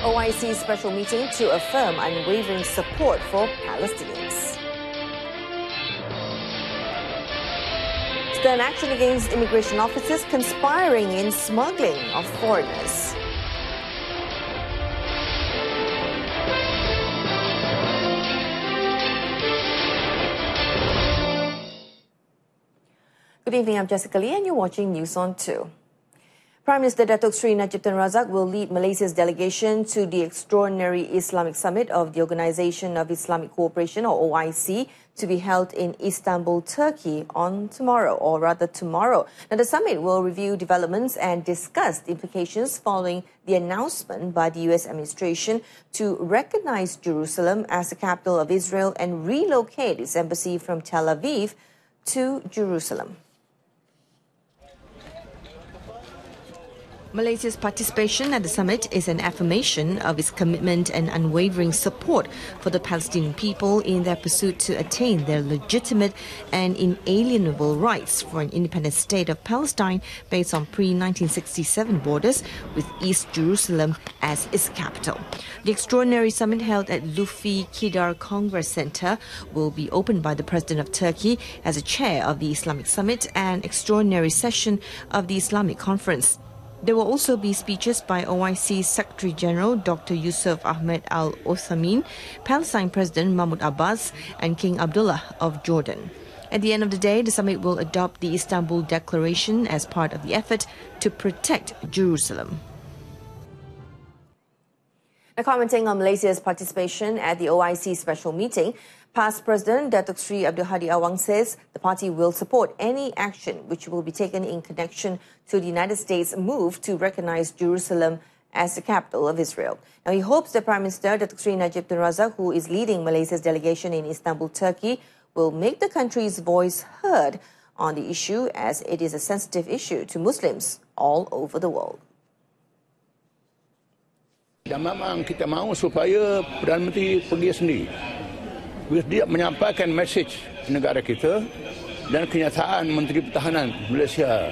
OIC special meeting to affirm unwavering support for Palestinians. Stern action against immigration officers conspiring in smuggling of foreigners. Good evening, I'm Jessica Lee and you're watching News on 2. Prime Minister Datuk Seri Najib Tun Razak will lead Malaysia's delegation to the Extraordinary Islamic Summit of the Organisation of Islamic Cooperation, or OIC, to be held in Istanbul, Turkey on tomorrow. Now, the summit will review developments and discuss the implications following the announcement by the US administration to recognise Jerusalem as the capital of Israel and relocate its embassy from Tel Aviv to Jerusalem. Malaysia's participation at the summit is an affirmation of its commitment and unwavering support for the Palestinian people in their pursuit to attain their legitimate and inalienable rights for an independent state of Palestine based on pre-1967 borders with East Jerusalem as its capital. The extraordinary summit held at Lufi Kidar Congress Center will be opened by the President of Turkey as a chair of the Islamic Summit and extraordinary session of the Islamic Conference. There will also be speeches by OIC Secretary General Dr. Yusuf Ahmed Al Othamin, Palestine President Mahmoud Abbas, and King Abdullah of Jordan. At the end of the day, the summit will adopt the Istanbul Declaration as part of the effort to protect Jerusalem. Now, commenting on Malaysia's participation at the OIC special meeting, past President Datuk Seri Abdul Hadi Awang says the party will support any action which will be taken in connection to the United States' move to recognise Jerusalem as the capital of Israel. Now, he hopes that Prime Minister Datuk Seri Najib Tun Razak, who is leading Malaysia's delegation in Istanbul, Turkey, will make the country's voice heard on the issue, as it is a sensitive issue to Muslims all over the world. Dan memang kita mahu supaya Perdana Menteri pergi sendiri. Dia menyampaikan mesej negara kita dan kenyataan Menteri Pertahanan Malaysia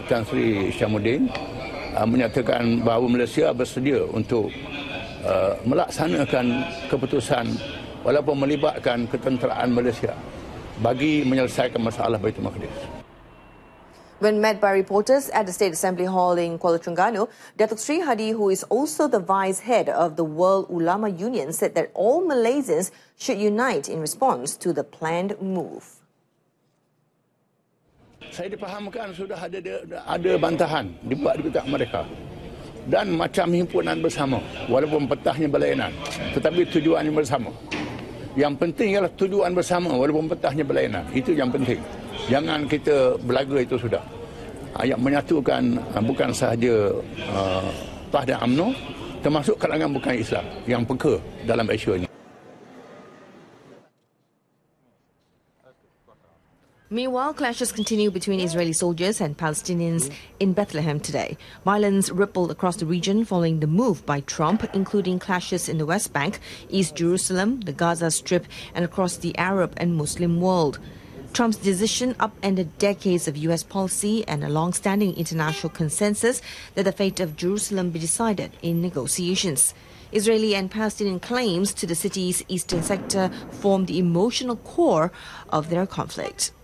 Tan Sri Syamuddin menyatakan bahawa Malaysia bersedia untuk melaksanakan keputusan walaupun melibatkan ketenteraan Malaysia bagi menyelesaikan masalah Baitul Maqdis. When met by reporters at the State Assembly Hall in Kuala Terengganu, Datuk Seri Hadi, who is also the vice head of the World Ulama Union, said that all Malaysians should unite in response to the planned move. Saya dipahamkan sudah ada bantahan dibuat di pihak mereka dan macam himpunan bersama, walaupun petahnya berlainan, tetapi tujuannya bersama. Yang penting ialah tujuan bersama walaupun petahnya berlainan. Itu yang penting. Jangan kita belaga itu sudah. Yang menyatukan bukan sahaja PAH dan UMNO, termasuk kalangan bukan Islam yang peka dalam isu ini. Meanwhile, clashes continue between Israeli soldiers and Palestinians in Bethlehem today. Violence rippled across the region following the move by Trump, including clashes in the West Bank, East Jerusalem, the Gaza Strip, and across the Arab and Muslim world. Trump's decision upended decades of U.S. policy and a long-standing international consensus that the fate of Jerusalem be decided in negotiations. Israeli and Palestinian claims to the city's eastern sector form the emotional core of their conflict.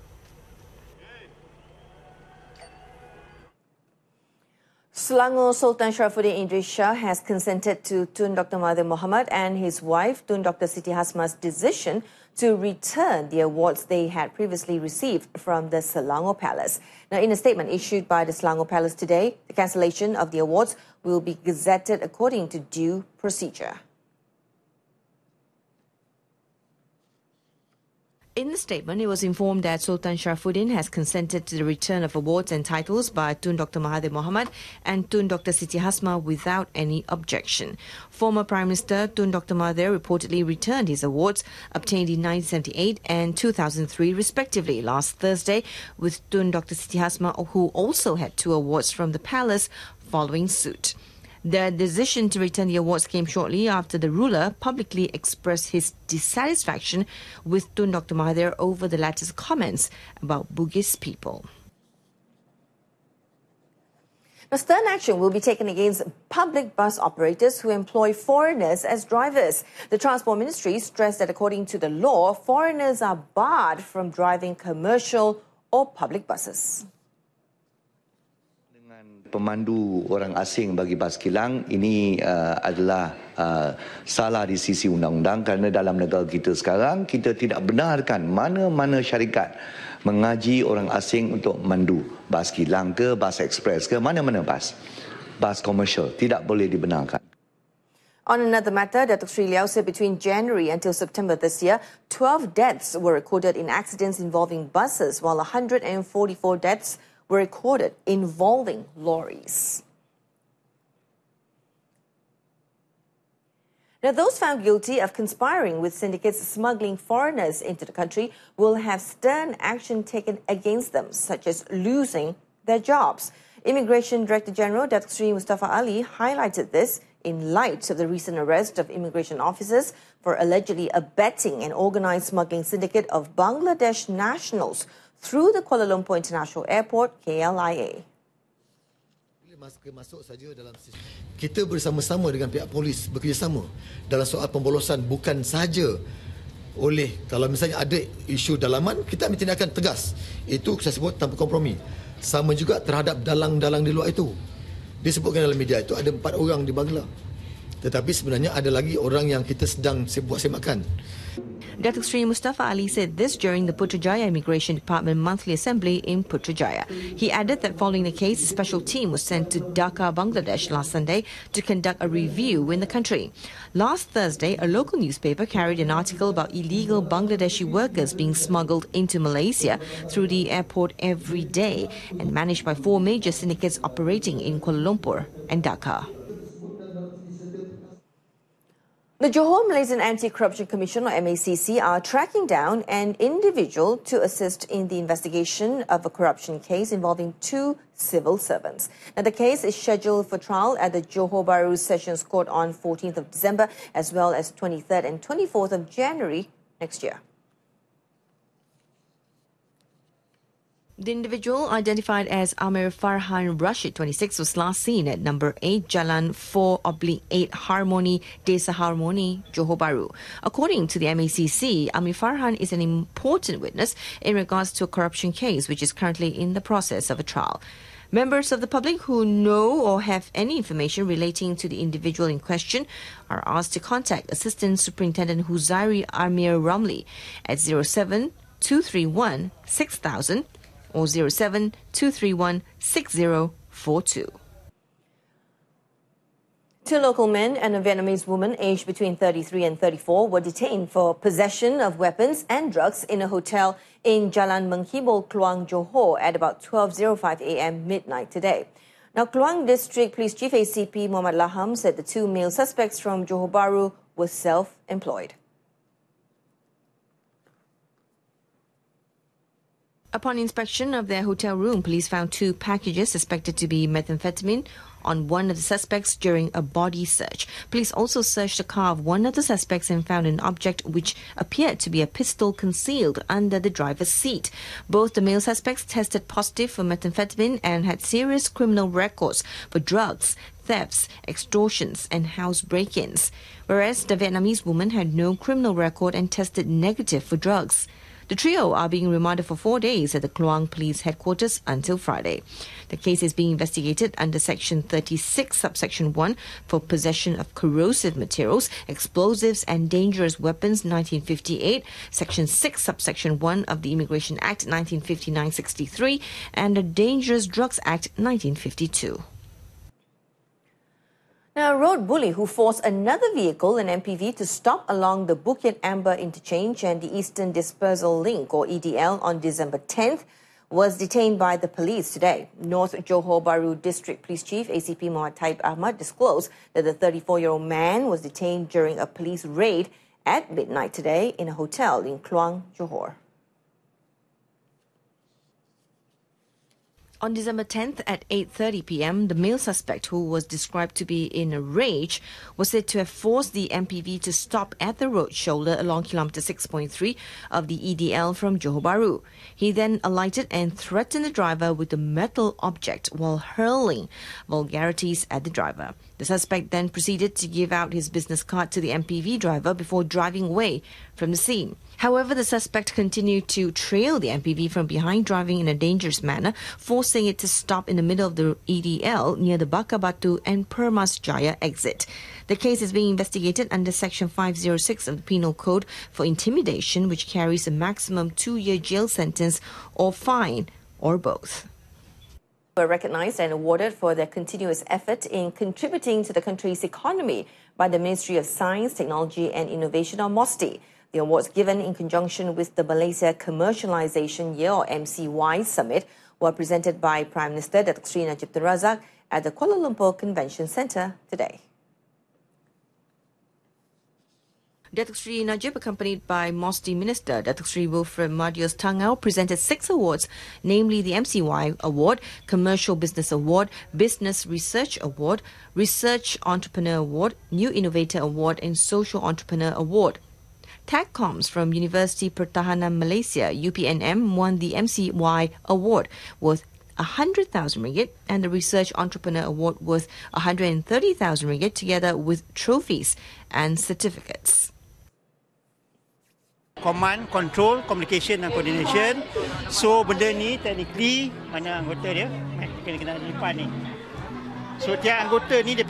Selangor Sultan Sharafuddin Idris Shah has consented to Tun Dr. Mahathir Mohamad and his wife, Tun Dr. Siti Hasma's decision to return the awards they had previously received from the Selangor Palace. Now, in a statement issued by the Selangor Palace today, the cancellation of the awards will be gazetted according to due procedure. In the statement, it was informed that Sultan Sharafuddin has consented to the return of awards and titles by Tun Dr. Mahathir Mohamad and Tun Dr. Siti Hasma without any objection. Former Prime Minister Tun Dr. Mahathir reportedly returned his awards obtained in 1978 and 2003 respectively last Thursday, with Tun Dr. Siti Hasma, who also had 2 awards from the palace, following suit. The decision to return the awards came shortly after the ruler publicly expressed his dissatisfaction with Tun Dr. Mahathir over the latter's comments about Bugis people. Now, stern action will be taken against public bus operators who employ foreigners as drivers. The Transport Ministry stressed that according to the law, foreigners are barred from driving commercial or public buses. Pemandu orang asing bagi bas kilang ini adalah salah di sisi undang-undang kerana dalam negara kita sekarang kita tidak benarkan mana-mana syarikat mengaji orang asing untuk mandu bas kilang ke bas ekspres ke mana-mana bas komersial tidak boleh dibenarkan. On another matter, Datuk Sri Liao said between January until September this year, 12 deaths were recorded in accidents involving buses, while 144 deaths were recorded involving lorries. Now, those found guilty of conspiring with syndicates smuggling foreigners into the country will have stern action taken against them, such as losing their jobs. Immigration Director General Datuk Sri Mustafa Ali highlighted this in light of the recent arrest of immigration officers for allegedly abetting an organised smuggling syndicate of Bangladesh nationals through the Kuala Lumpur International Airport, KLIA. Kita bersama-sama dengan pihak polis bekerjasama dalam soal pembolosan bukan sahaja kalau misalnya ada isu dalaman, kita ambil tindakan tegas. Itu saya sebut tanpa kompromi. Sama juga terhadap dalang-dalang di luar itu. Disebutkan dalam media itu ada 4 orang di Bangla. Tetapi sebenarnya ada lagi orang yang kita sedang buat semakan. Datuk Sri Mustafa Ali said this during the Putrajaya Immigration Department monthly assembly in Putrajaya. He added that following the case, a special team was sent to Dhaka, Bangladesh last Sunday to conduct a review in the country. Last Thursday, a local newspaper carried an article about illegal Bangladeshi workers being smuggled into Malaysia through the airport every day and managed by 4 major syndicates operating in Kuala Lumpur and Dhaka. The Johor Malaysian Anti-Corruption Commission, or MACC, are tracking down an individual to assist in the investigation of a corruption case involving 2 civil servants. Now, the case is scheduled for trial at the Johor Bahru Sessions Court on 14th of December, as well as 23rd and 24th of January next year. The individual, identified as Amir Farhan Rashid, 26, was last seen at number 8 Jalan 4/8 Harmony, Desa Harmony, Johor Bahru. According to the MACC, Amir Farhan is an important witness in regards to a corruption case which is currently in the process of a trial. Members of the public who know or have any information relating to the individual in question are asked to contact Assistant Superintendent Huzairi Amir Ramli at 07 231 6000 or 07 231 6042. 2 local men and a Vietnamese woman aged between 33 and 34 were detained for possession of weapons and drugs in a hotel in Jalan Menghibol, Kluang, Johor at about 12:05 a.m. midnight today. Now, Kluang District Police Chief ACP Muhammad Laham said the 2 male suspects from Johor Bahru were self-employed. Upon inspection of their hotel room, police found 2 packages suspected to be methamphetamine on one of the suspects during a body search. Police also searched the car of one of the suspects and found an object which appeared to be a pistol concealed under the driver's seat. Both the male suspects tested positive for methamphetamine and had serious criminal records for drugs, thefts, extortions and house break-ins, whereas the Vietnamese woman had no criminal record and tested negative for drugs. The trio are being remanded for 4 days at the Kluang Police Headquarters until Friday. The case is being investigated under Section 36, Subsection 1 for possession of corrosive materials, explosives and dangerous weapons 1958, Section 6, Subsection 1 of the Immigration Act 1959-63 and the Dangerous Drugs Act 1952. Now, a road bully who forced another vehicle, an MPV, to stop along the Bukit Amber Interchange and the Eastern Dispersal Link, or EDL, on December 10th was detained by the police today. North Johor Bahru District Police Chief ACP Muhammad Taib Ahmad disclosed that the 34-year-old man was detained during a police raid at midnight today in a hotel in Kluang, Johor. On December 10th at 8:30 p.m., the male suspect, who was described to be in a rage, was said to have forced the MPV to stop at the road shoulder along kilometre 6.3 of the EDL from Johor Bahru. He then alighted and threatened the driver with a metal object while hurling vulgarities at the driver. The suspect then proceeded to give out his business card to the MPV driver before driving away from the scene. However, the suspect continued to trail the MPV from behind, driving in a dangerous manner, forcing it to stop in the middle of the EDL near the Bakabatu and Permas Jaya exit. The case is being investigated under Section 506 of the Penal Code for intimidation, which carries a maximum 2-year jail sentence or fine, or both. Were recognized and awarded for their continuous effort in contributing to the country's economy by the Ministry of Science, Technology and Innovation, or MOSTI. The awards, given in conjunction with the Malaysia Commercialisation Year, or MCY Summit, were presented by Prime Minister Datuk Seri Najib Tun Razak at the Kuala Lumpur Convention Centre today. Datuk Seri Najib, accompanied by MOSTI Minister Datuk Seri Wilfred Madios Tangau, presented 6 awards, namely the MCY Award, Commercial Business Award, Business Research Award, Research Entrepreneur Award, New Innovator Award and Social Entrepreneur Award. TACCOMS from University Pertahanan Malaysia, UPNM, won the MCY Award worth 100,000 ringgit and the Research Entrepreneur Award worth 130,000 ringgit, together with trophies and certificates. Command, control, communication dan coordination. So benda ni technically mana anggota dia kena lipat ni. So tiap anggota ni dia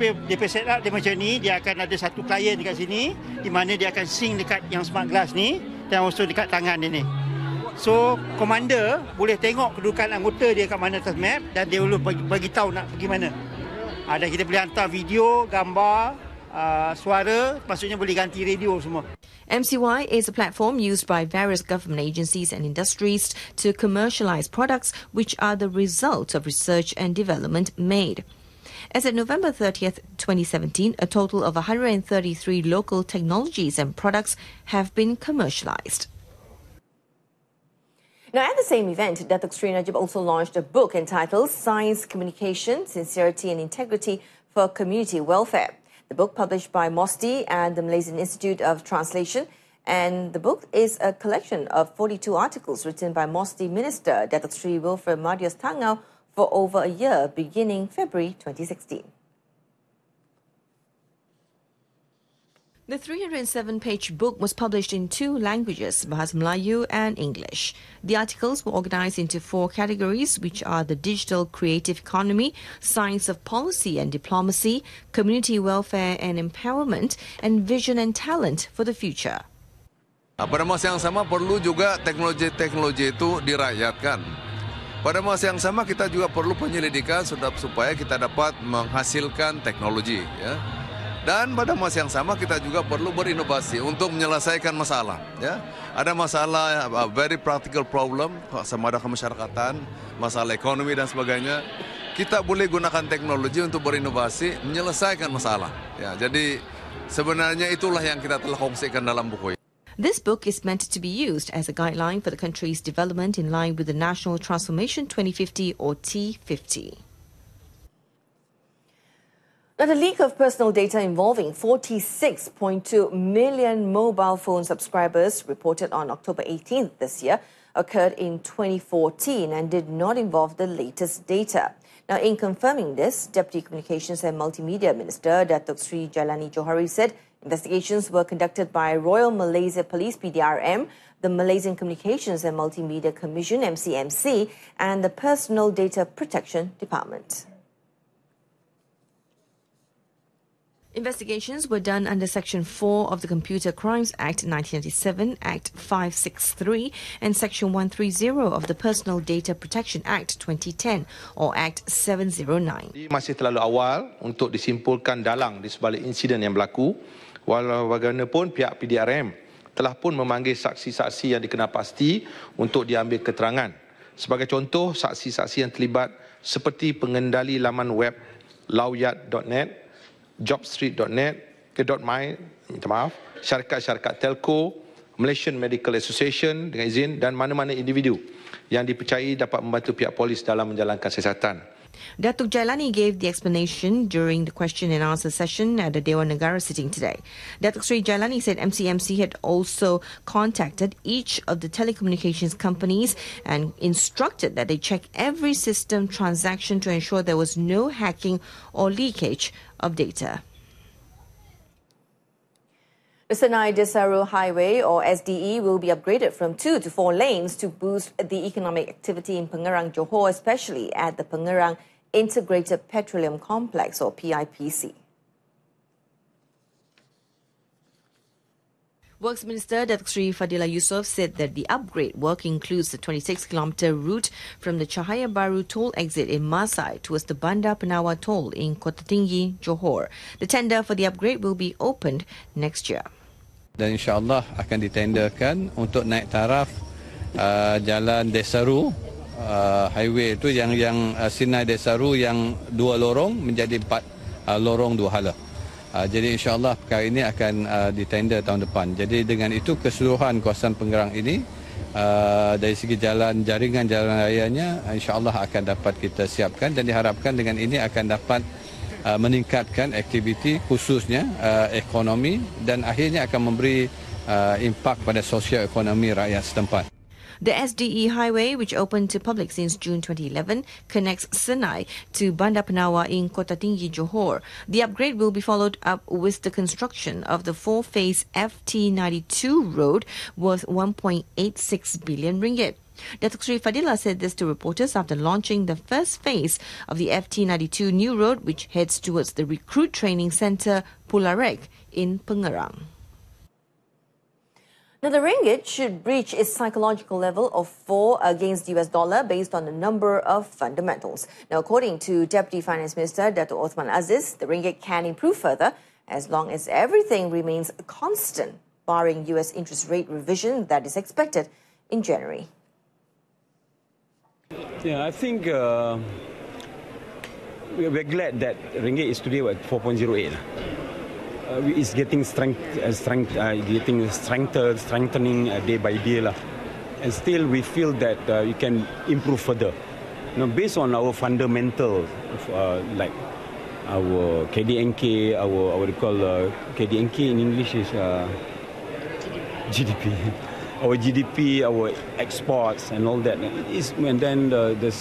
set up dia macam ni, dia akan ada satu klien dekat sini di mana dia akan sync dekat yang smart glass ni dan also dekat tangan dia ni. So komander boleh tengok kedudukan anggota dia kat mana atas map dan dia boleh bagi tahu nak pergi mana. Dan kita boleh hantar video, gambar, suara, maksudnya boleh ganti radio semua. MCY is a platform used by various government agencies and industries to commercialize products which are the result of research and development made. As of November 30th, 2017, a total of 133 local technologies and products have been commercialized. Now, at the same event, Datuk Seri Najib also launched a book entitled Science, Communication, Sincerity and Integrity for Community Welfare. The book, published by MOSTI and the Malaysian Institute of Translation, and the book is a collection of 42 articles written by MOSTI Minister Datuk Seri Wilfred Madios Tangau for over a year, beginning February 2016. The 307-page book was published in 2 languages, Bahasa Melayu and English. The articles were organized into 4 categories, which are the digital creative economy, science of policy and diplomacy, community welfare and empowerment, and vision and talent for the future. Pada masa yang sama perlu juga teknologi-teknologi itu dirakyatkan. Pada masa yang sama kita juga perlu penyelidikan supaya kita dapat menghasilkan teknologi, ya. Dan pada masa yang sama kita juga perlu berinovasi untuk menyelesaikan masalah. Ya. Ada masalah, very practical problem, sama ada kemasyarakatan, masalah ekonomi dan sebagainya. Kita boleh gunakan teknologi untuk berinovasi, menyelesaikan masalah. Ya, jadi sebenarnya itulah yang kita telah kongsikan dalam buku ini. This book is meant to be used as a guideline for the country's development in line with the National Transformation 2050 or T50. Now, the leak of personal data involving 46.2 million mobile phone subscribers reported on October 18th this year occurred in 2014 and did not involve the latest data. Now, in confirming this, Deputy Communications and Multimedia Minister Datuk Seri Jailani Johari said investigations were conducted by Royal Malaysia Police PDRM, the Malaysian Communications and Multimedia Commission MCMC, and the Personal Data Protection Department. Investigations were done under Section 4 of the Computer Crimes Act 1997, Act 563, and Section 130 of the Personal Data Protection Act 2010, or Act 709. Masih terlalu awal untuk disimpulkan dalang di sebalik insiden yang berlaku. Walau bagaimanapun pihak PDRM telah pun memanggil saksi-saksi yang dikenal pasti untuk diambil keterangan. Sebagai contoh, saksi-saksi yang terlibat seperti pengendali laman web lawyat.net, jobstreet.net, syarikat-syarikat telco, Malaysian Medical Association dengan izin dan mana-mana individu yang dipercayai dapat membantu pihak polis dalam menjalankan siasatan. Datuk Jailani gave the explanation during the question and answer session at the Dewan Negara sitting today. Datuk Sri Jailani said MCMC had also contacted each of the telecommunications companies and instructed that they check every system transaction to ensure there was no hacking or leakage of data. The Senai Desaru Highway, or SDE, will be upgraded from 2 to 4 lanes to boost the economic activity in Pengerang, Johor, especially at the Pengerang Integrated Petroleum Complex, or PIPC. Works Minister Datuk Sri Fadila Yusof said that the upgrade work includes the 26-kilometre route from the Cahaya Baru toll exit in Masai towards the Bandar Penawa toll in Kota Tinggi, Johor. The tender for the upgrade will be opened next year. Dan insyaAllah akan ditenderkan untuk naik taraf Jalan Desaru highway itu yang Sinai Desaru yang 2 lorong menjadi 4 lorong 2 hala. Jadi insyaAllah perkara ini akan ditender tahun depan. Jadi dengan itu keseluruhan kawasan Pengerang ini dari segi jaringan jalan rayanya insyaAllah akan dapat kita siapkan dan diharapkan dengan ini akan dapat meningkatkan aktiviti khususnya ekonomi dan akhirnya akan memberi impak pada sosial ekonomi rakyat setempat. The SDE highway, which opened to public since June 2011, connects Senai to Bandar Penawa in Kota Tinggi, Johor. The upgrade will be followed up with the construction of the 4-phase FT92 road worth 1.86 billion ringgit. Datuk Sri Fadila said this to reporters after launching the first phase of the FT92 new road, which heads towards the Recruit Training Centre Pularek in Pengerang. Now, the ringgit should breach its psychological level of 4 against the US dollar based on a number of fundamentals. Now, according to Deputy Finance Minister Dato' Othman Aziz, the ringgit can improve further as long as everything remains constant, barring US interest rate revision that is expected in January. Yeah, I think we're glad that ringgit is today at 4.08. It's getting strengthening day by day lah. And still we feel that we can improve further. Now, based on our fundamental, like our KDNK, our what we call KDNK in English is GDP. Our GDP, our exports, and all that. And then the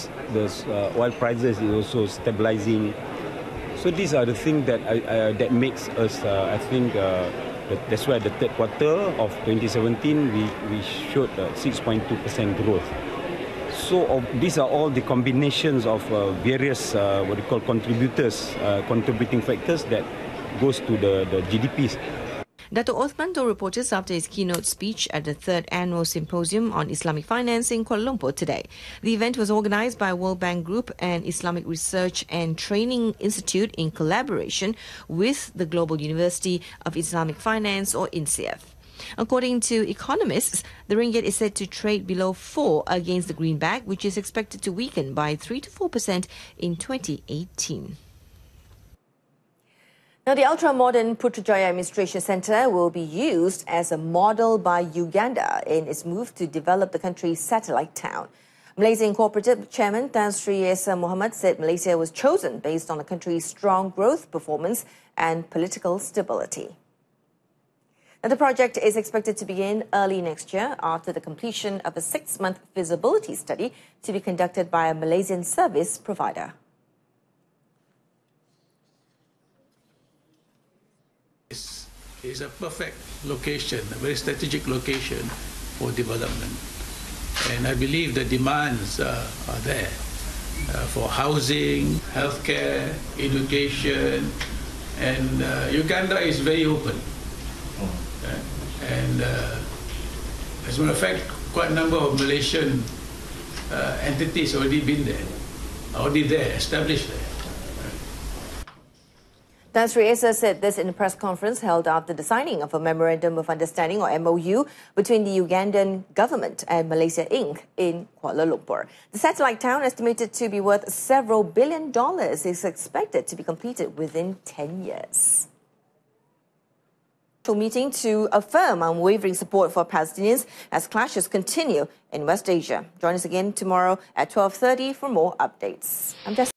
oil prices is also stabilizing. So these are the things that that makes us, I think, that's why the third quarter of 2017 we showed 6.2% growth. So these are all the combinations of various what we call contributors, contributing factors that goes to the GDPs. Dato' Othman told reporters after his keynote speech at the 3rd Annual Symposium on Islamic Finance in Kuala Lumpur today. The event was organised by World Bank Group and Islamic Research and Training Institute in collaboration with the Global University of Islamic Finance, or INSIAF. According to economists, the ringgit is said to trade below 4 against the greenback, which is expected to weaken by 3 to 4% in 2018. Now, the ultra-modern Putrajaya Administration Centre will be used as a model by Uganda in its move to develop the country's satellite town. Malaysia Incorporated Chairman Tan Sri Esa Muhammad said Malaysia was chosen based on the country's strong growth performance and political stability. Now, the project is expected to begin early next year after the completion of a 6-month feasibility study to be conducted by a Malaysian service provider. It's a perfect location, a very strategic location for development. And I believe the demands are there for housing, healthcare, education, and Uganda is very open. And as a matter of fact, quite a number of Malaysian entities already been there, established there. Tan Sri Esa said this in a press conference held after the signing of a Memorandum of Understanding, or MOU, between the Ugandan government and Malaysia Inc. in Kuala Lumpur. The satellite town, estimated to be worth several $1 billion, is expected to be completed within 10 years. meeting to affirm unwavering support for Palestinians as clashes continue in West Asia. Join us again tomorrow at 12:30 for more updates. I'm Jessica.